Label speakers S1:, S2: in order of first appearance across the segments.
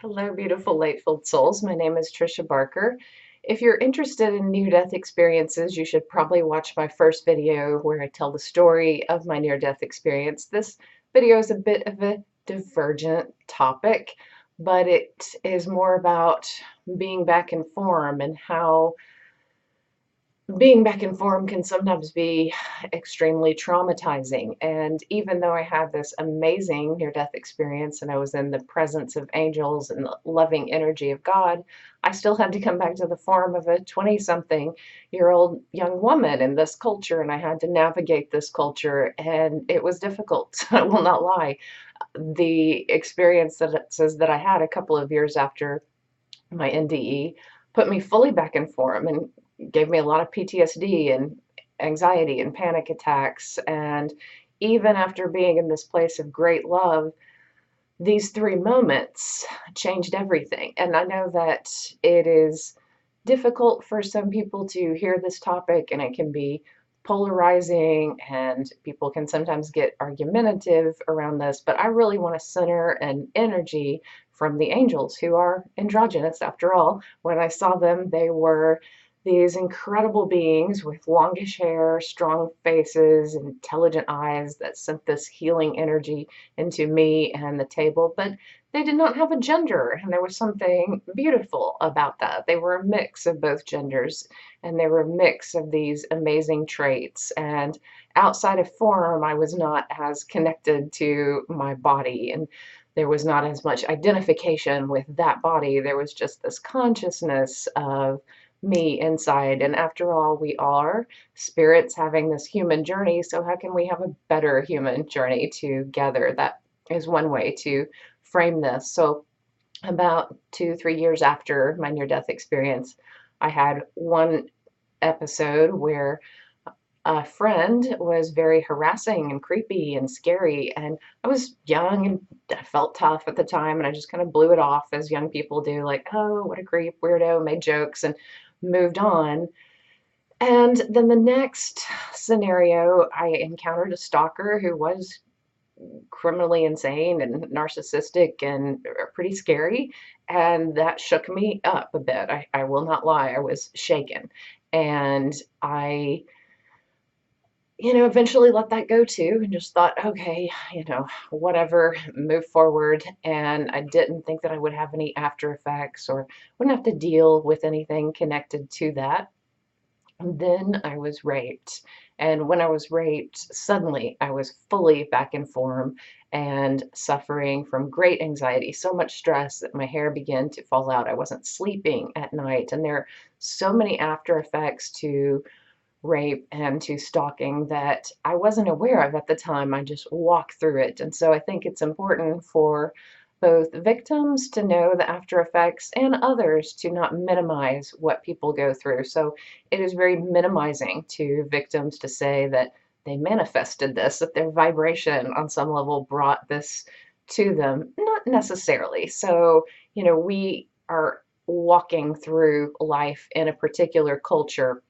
S1: Hello, beautiful light-filled souls. My name is Trisha Barker. If you're interested in near-death experiences, you should probably watch my first video where I tell the story of my near-death experience. This video is a bit of a divergent topic, but it is more about being back in form and how being back in form can sometimes be extremely traumatizing. And even though I had this amazing near death experience and I was in the presence of angels and the loving energy of God, I still had to come back to the form of a 20-something-year-old young woman in this culture. And I had to navigate this culture, and it was difficult. I will not lie. The experience that it says that I had a couple of years after my NDE put me fully back in form and gave me a lot of PTSD and anxiety and panic attacks. And even after being in this place of great love, these three moments changed everything. And I know that it is difficult for some people to hear this topic, and it can be polarizing, and people can sometimes get argumentative around this, but I really want to center an energy from the angels, who are androgynous after all. When I saw them, they were these incredible beings with longish hair, strong faces, intelligent eyes that sent this healing energy into me and the table. But they did not have a gender, and there was something beautiful about that. They were a mix of both genders, and they were a mix of these amazing traits. And outside of form, I was not as connected to my body, and there was not as much identification with that body. There was just this consciousness of me inside. And after all, we are spirits having this human journey. So, how can we have a better human journey together? That is one way to frame this. So, about 2, 3 years after my near death experience, I had one episode where a friend was very harassing and creepy and scary. And I was young and I felt tough at the time. And I just kind of blew it off as young people do, like, oh, what a creep, weirdo, made jokes and moved on. And then the next scenario, I encountered a stalker who was criminally insane and narcissistic and pretty scary. And that shook me up a bit. I will not lie, I was shaken. And I, eventually let that go too and just thought, okay, whatever, move forward. And I didn't think that I would have any after effects or wouldn't have to deal with anything connected to that. And then I was raped. And when I was raped, suddenly I was fully back in form and suffering from great anxiety, so much stress that my hair began to fall out. I wasn't sleeping at night. And there are so many after effects to rape and to stalking that I wasn't aware of at the time. I just walked through it. And so I think it's important for both victims to know the after effects and others to not minimize what people go through. So it is very minimizing to victims to say that they manifested this, that their vibration on some level brought this to them. Not necessarily. So, we are walking through life in a particular culture,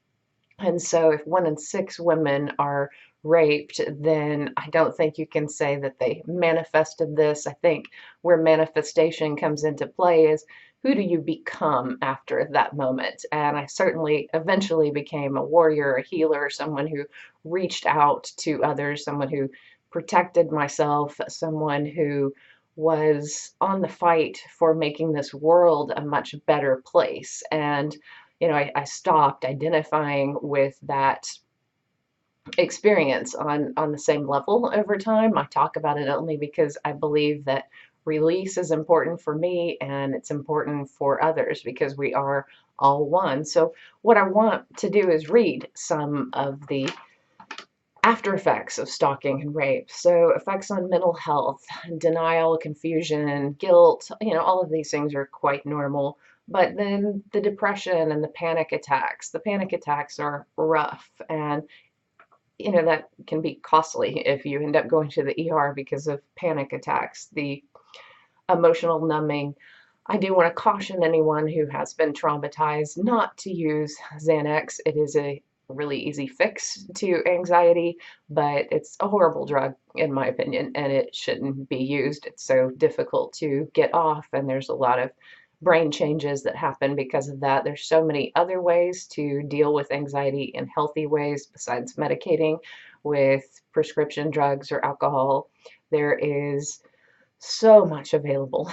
S1: and so if 1 in 6 women are raped, then I don't think you can say that they manifested this. I think where manifestation comes into play is, who do you become after that moment? And I certainly eventually became a warrior, a healer, someone who reached out to others, someone who protected myself, someone who was on the fight for making this world a much better place. And I stopped identifying with that experience on the same level over time. I talk about it only because I believe that release is important for me and it's important for others because we are all one. So what I want to do is read some of the after effects of stalking and rape. So effects on mental health, denial, confusion, guilt, all of these things are quite normal. But then the depression and the panic attacks. The panic attacks are rough, and that can be costly if you end up going to the ER because of panic attacks. The emotional numbing. I do want to caution anyone who has been traumatized not to use Xanax. It is a really easy fix to anxiety, but it's a horrible drug in my opinion, and it shouldn't be used. It's so difficult to get off, and there's a lot of brain changes that happen because of that. There's so many other ways to deal with anxiety in healthy ways besides medicating with prescription drugs or alcohol. There is so much available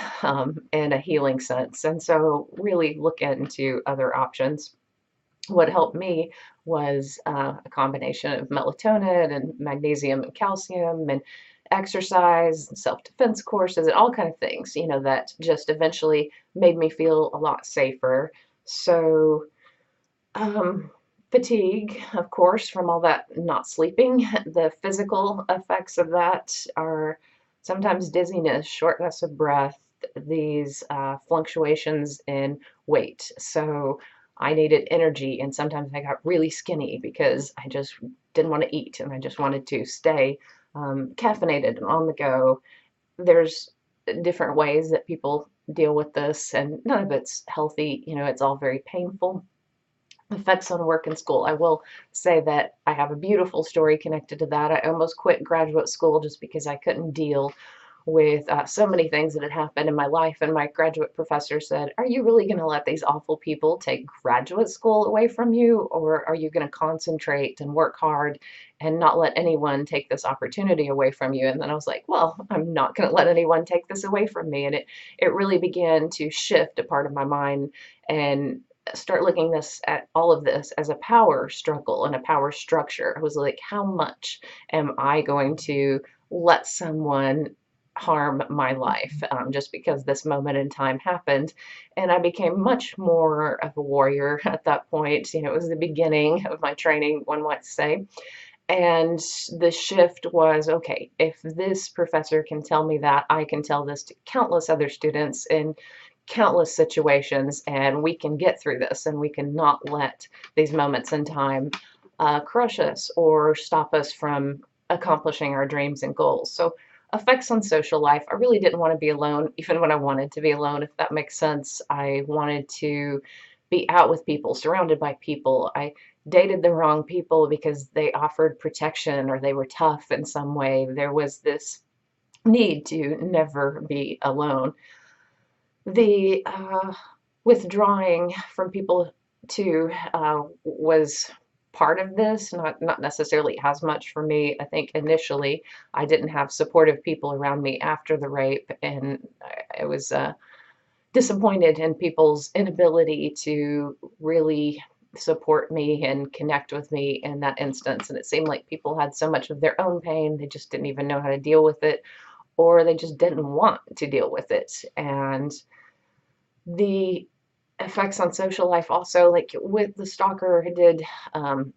S1: in a healing sense. And so, really look into other options. What helped me was a combination of melatonin and magnesium and calcium and exercise and self-defense courses and all kind of things, that just eventually made me feel a lot safer. So, um, fatigue, of course, from all that not sleeping. The physical effects of that are sometimes dizziness, shortness of breath, these fluctuations in weight. So I needed energy, and sometimes I got really skinny because I just didn't want to eat and I just wanted to stay caffeinated and on the go. There's different ways that people deal with this, and none of it's healthy. It's all very painful. Effects on work and school. I will say that I have a beautiful story connected to that. I almost quit graduate school just because I couldn't deal with so many things that had happened in my life. And my graduate professor said, "Are you really going to let these awful people take graduate school away from you? Or are you going to concentrate and work hard and not let anyone take this opportunity away from you?" And then I was like, well, I'm not going to let anyone take this away from me. And it really began to shift a part of my mind and start looking at all of this as a power struggle and a power structure. I was like, how much am I going to let someone harm my life just because this moment in time happened? And I became much more of a warrior at that point. It was the beginning of my training, one might say. And the shift was, okay, if this professor can tell me that, I can tell this to countless other students in countless situations, and we can get through this, and we can not let these moments in time crush us or stop us from accomplishing our dreams and goals. So, effects on social life. I really didn't want to be alone, even when I wanted to be alone, if that makes sense. I wanted to be out with people, surrounded by people. I dated the wrong people because they offered protection or they were tough in some way. There was this need to never be alone. The withdrawing from people too was part of this, not necessarily as much for me. I think initially I didn't have supportive people around me after the rape, and I was disappointed in people's inability to really support me and connect with me in that instance. And it seemed like people had so much of their own pain, they just didn't even know how to deal with it, or they just didn't want to deal with it. And the effects on social life also, like with the stalker, who did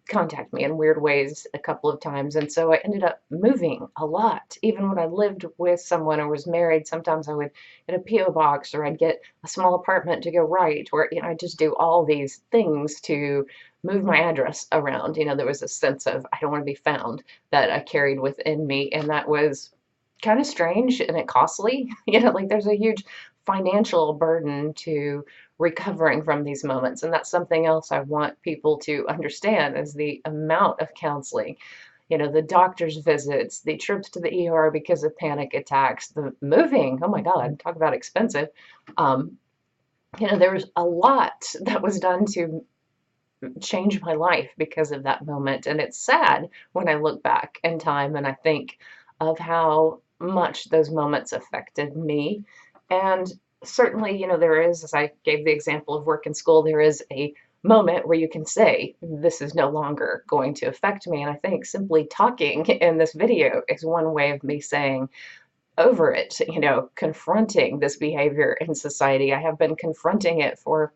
S1: contact me in weird ways a couple of times, and so I ended up moving a lot. Even when I lived with someone or was married, sometimes I would get a PO box, or I'd get a small apartment to go right, or I just do all these things to move my address around. There was a sense of I don't want to be found that I carried within me, and that was kind of strange and it costly. Like there's a huge financial burden to recovering from these moments. And that's something else I want people to understand is the amount of counseling, the doctor's visits, the trips to the ER because of panic attacks, the moving. Oh my God, talk about expensive. Um, there was a lot that was done to change my life because of that moment. And it's sad when I look back in time and I think of how much those moments affected me. And certainly, there is, as I gave the example of work and school, there is a moment where you can say, this is no longer going to affect me. And I think simply talking in this video is one way of me saying, over it, confronting this behavior in society. I have been confronting it for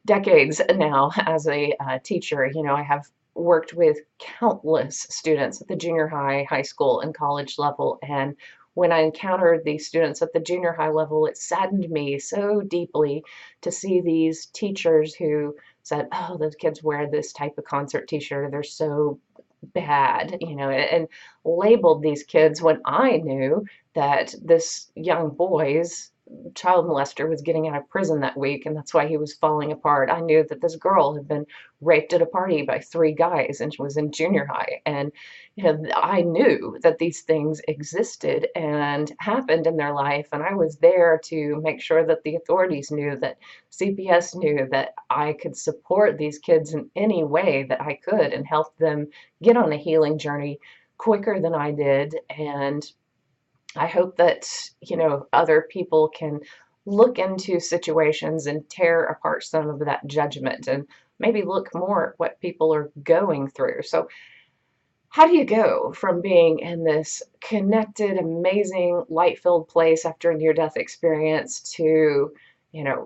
S1: decades now as a teacher. I have worked with countless students at the junior high, high school, and college level. And when I encountered these students at the junior high level, it saddened me so deeply to see these teachers who said, oh, those kids wear this type of concert t-shirt, they're so bad, and labeled these kids when I knew that this young boys child molester was getting out of prison that week, and that's why he was falling apart. I knew that this girl had been raped at a party by three guys and she was in junior high. And I knew that these things existed and happened in their life, and I was there to make sure that the authorities knew, that CPS knew, that I could support these kids in any way that I could and help them get on a healing journey quicker than I did. And I hope that, other people can look into situations and tear apart some of that judgment and maybe look more at what people are going through. So, how do you go from being in this connected, amazing, light-filled place after a near-death experience to,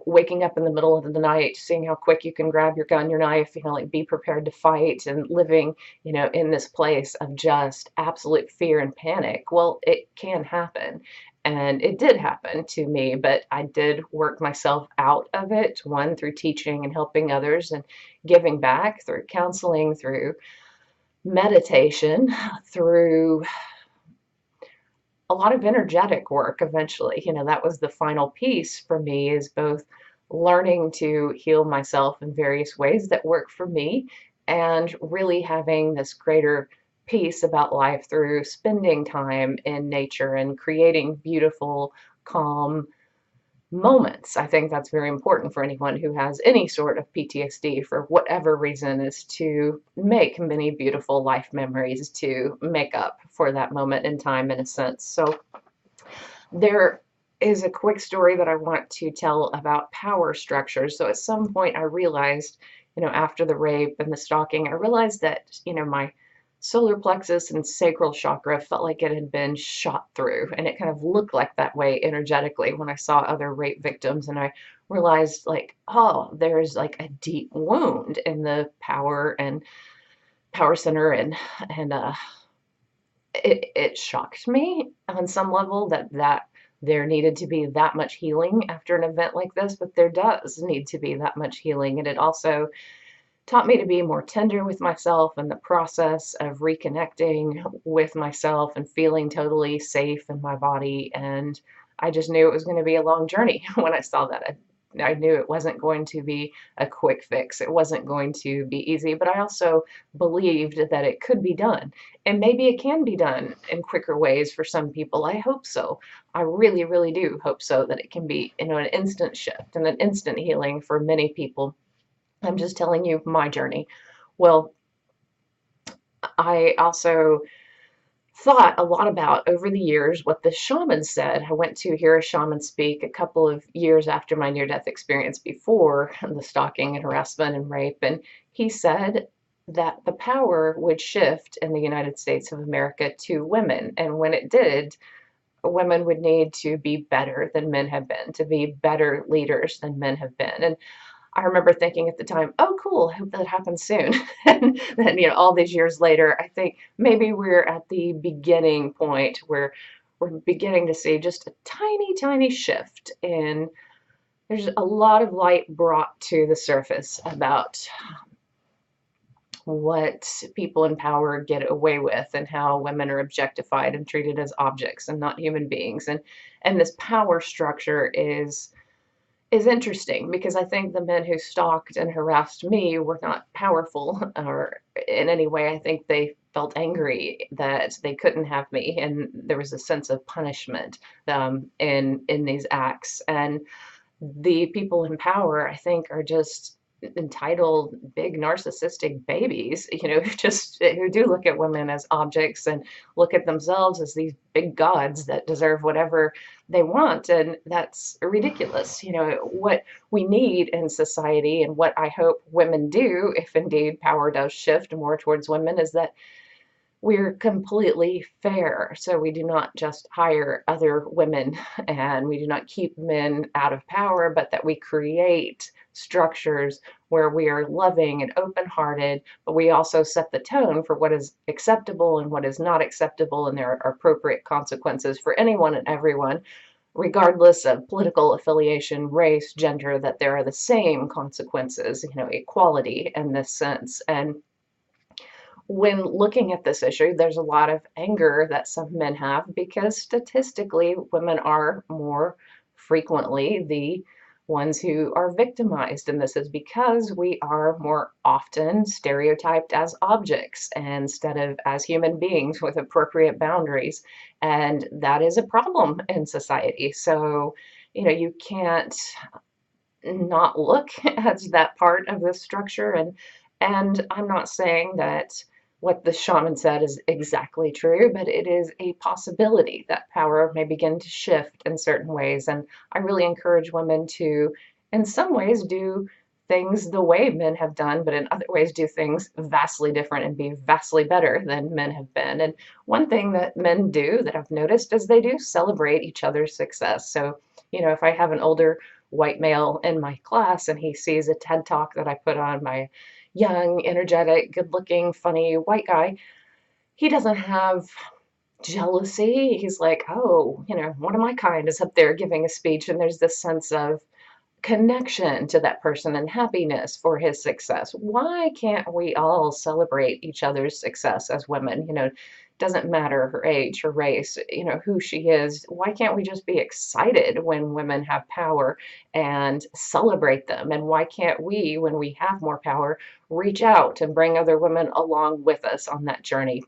S1: waking up in the middle of the night, seeing how quick you can grab your gun, your knife, like be prepared to fight, and living, in this place of just absolute fear and panic? Well, it can happen. And it did happen to me, but I did work myself out of it, one, through teaching and helping others and giving back, through counseling, through meditation, through a lot of energetic work eventually. That was the final piece for me, is both learning to heal myself in various ways that work for me and really having this greater peace about life through spending time in nature and creating beautiful, calm moments. I think that's very important for anyone who has any sort of PTSD for whatever reason, is to make many beautiful life memories to make up for that moment in time, in a sense. So there is a quick story that I want to tell about power structures. So at some point I realized, after the rape and the stalking, I realized that, my solar plexus and sacral chakra felt like it had been shot through, and it kind of looked like that way energetically when I saw other rape victims. And I realized, like, oh, there's like a deep wound in the power center, and it shocked me on some level that there needed to be that much healing after an event like this. But there does need to be that much healing, and it also taught me to be more tender with myself in the process of reconnecting with myself and feeling totally safe in my body. And I just knew it was going to be a long journey when I saw that. I knew it wasn't going to be a quick fix. It wasn't going to be easy, but I also believed that it could be done. And maybe it can be done in quicker ways for some people. I hope so. I really, really do hope so, that it can be, an instant shift and an instant healing for many people. I'm just telling you my journey. Well, I also thought a lot about, over the years, what the shaman said. I went to hear a shaman speak a couple of years after my near-death experience, before the stalking and harassment and rape, and he said that the power would shift in the United States of America to women, and when it did, women would need to be better than men have been, to be better leaders than men have been. And I remember thinking at the time, oh, cool, I hope that happens soon. And then, all these years later, I think maybe we're at the beginning point where we're beginning to see just a tiny, tiny shift. And there's a lot of light brought to the surface about what people in power get away with, and how women are objectified and treated as objects and not human beings. And this power structure is interesting, because I think the men who stalked and harassed me were not powerful or in any way. I think they felt angry that they couldn't have me, and there was a sense of punishment in these acts. And the people in power, I think, are just entitled big narcissistic babies, who do look at women as objects and look at themselves as these big gods that deserve whatever they want. And that's ridiculous. What we need in society, and what I hope women do, if indeed power does shift more towards women, is that we're completely fair. So we do not just hire other women and we do not keep men out of power, but that we create structures where we are loving and open-hearted, but we also set the tone for what is acceptable and what is not acceptable, and there are appropriate consequences for anyone and everyone, regardless of political affiliation, race, gender, that there are the same consequences, equality in this sense. And when looking at this issue, there's a lot of anger that some men have, because statistically women are more frequently the ones who are victimized. And this is because we are more often stereotyped as objects instead of as human beings with appropriate boundaries. And that is a problem in society. So, you can't not look at that part of the structure. And I'm not saying that what the shaman said is exactly true, but it is a possibility that power may begin to shift in certain ways. And I really encourage women to, in some ways, do things the way men have done, but in other ways do things vastly different and be vastly better than men have been. And one thing that men do that I've noticed is they do celebrate each other's success. So, if I have an older white male in my class and he sees a TED talk that I put on by young, energetic, good-looking, funny white guy, he doesn't have jealousy. He's like, oh, one of my kind is up there giving a speech, and there's this sense of connection to that person and happiness for his success. Why can't we all celebrate each other's success as women? Doesn't matter her age, her race, who she is. Why can't we just be excited when women have power and celebrate them? And why can't we, when we have more power, reach out and bring other women along with us on that journey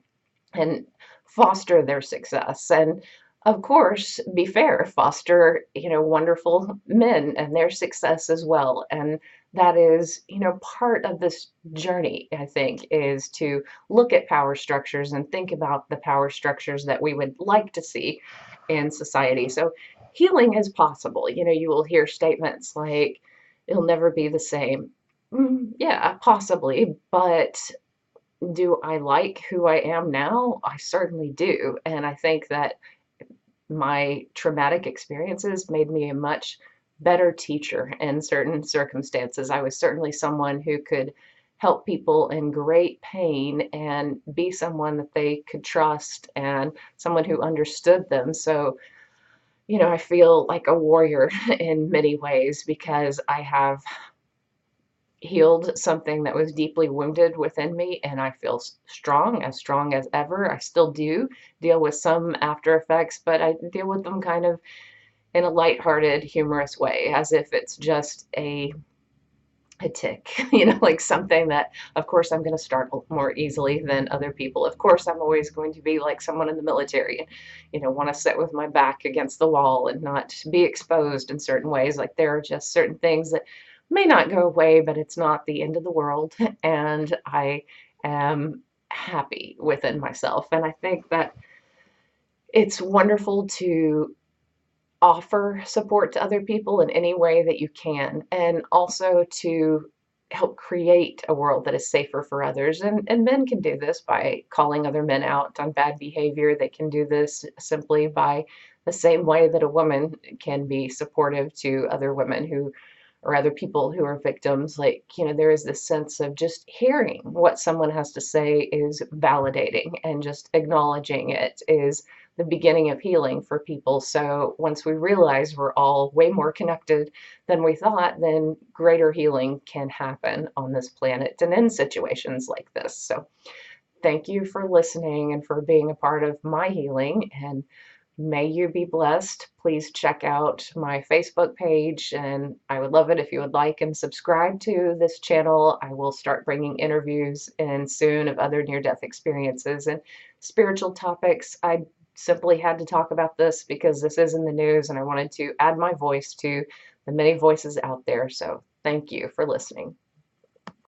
S1: and foster their success? And of course, be fair, foster, wonderful men and their success as well. And that is, part of this journey, I think, is to look at power structures and think about the power structures that we would like to see in society. So healing is possible. You will hear statements like, it'll never be the same. Yeah, possibly, but do I like who I am now? I certainly do. And I think that my traumatic experiences made me a much better teacher in certain circumstances. I was certainly someone who could help people in great pain and be someone that they could trust and someone who understood them. So, I feel like a warrior in many ways because I have healed something that was deeply wounded within me, and I feel strong as ever. I still do deal with some after effects, but I deal with them kind of in a lighthearted, humorous way, as if it's just a tick, like something that, of course, I'm going to startle more easily than other people. Of course, I'm always going to be like someone in the military and, want to sit with my back against the wall and not be exposed in certain ways. Like there are just certain things that may not go away, but it's not the end of the world. And I am happy within myself. And I think that it's wonderful to offer support to other people in any way that you can, and also to help create a world that is safer for others. And men can do this by calling other men out on bad behavior. They can do this simply by the same way that a woman can be supportive to other women who or other people who are victims. Like, there is this sense of just hearing what someone has to say is validating, and just acknowledging it is the beginning of healing for people. So once we realize we're all way more connected than we thought, then greater healing can happen on this planet and in situations like this. So thank you for listening and for being a part of my healing, and may you be blessed. Please check out my Facebook page, and I would love it if you would like and subscribe to this channel. I will start bringing interviews in soon of other near-death experiences and spiritual topics. I simply had to talk about this because this is in the news, and I wanted to add my voice to the many voices out there. So thank you for listening.